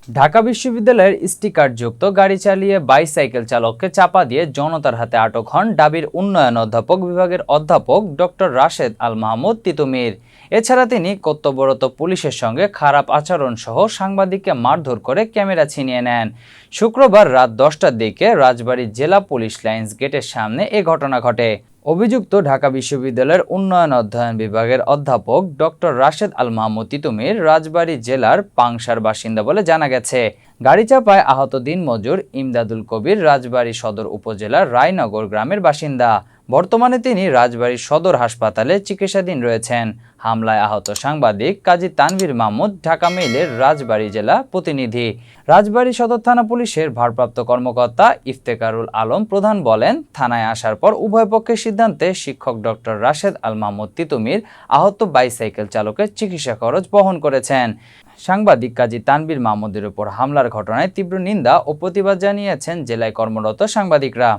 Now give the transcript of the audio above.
ঢাকা বিশ্ববিদ্যালয়ের স্টিকারযুক্ত গাড়ি চালিয়ে বাইসাইকেল চালককে চাপা দিয়ে জনতার হাতে আটক হন ঢাবির উন্নয়ন অধ্যাপক বিভাগের অধ্যাপক ডক্টর রাশেদ আল মাহমুদ তিতুমির। এছাড়া তিনি কর্তব্যরত পুলিশের সঙ্গে খারাপ আচরণ সহ সাংবাদিককে মারধর করে ক্যামেরা ছিনিয়ে নেন। শুক্রবার রাত 10টার দিকে রাজবাড়ী জেলা পুলিশ লাইন্স গেটের সামনে এ ঘটনা ঘটে। অভিযুক্ত ঢাকা বিশ্ববিদ্যালয়ের উন্নয়ন অধ্যয়ন বিভাগের অধ্যাপক ডক্টর রাশেদ আল মাহমুদ তিতুমির রাজবাড়ী জেলার পাংশার বাসিন্দা বলে জানা গেছে। গাড়ি চাপায় আহত দিনমজুর ইমদাদুল কবির রাজবাড়ী সদর উপজেলার রায়নগর গ্রামের বাসিন্দা। বর্তমানে তিনি রাজবাড়ী সদর হাসপাতালে চিকিৎসাধীন রয়েছেন। হামলায় আহত সাংবাদিক কাজী তানভীর মাহমুদ ঢাকা মেইলের রাজবাড়ী জেলা প্রতিনিধি। রাজবাড়ী সদর থানা পুলিশের ভারপ্রাপ্ত কর্মকর্তা ইফতেখারুল আলম প্রধান বলেন, থানায় আসার পর উভয় পক্ষের সিদ্ধান্তে শিক্ষক ডক্টর রাশেদ আল মাহমুদ তিতুমির আহত বাইসাইকেল চালকের চিকিৎসা খরচ বহন করেছেন। সাংবাদিক কাজী তানভীর মাহমুদের উপর হামলার ঘটনায় তীব্র নিন্দা ও প্রতিবাদ জানিয়েছেন জেলায় কর্মরত সাংবাদিকরা।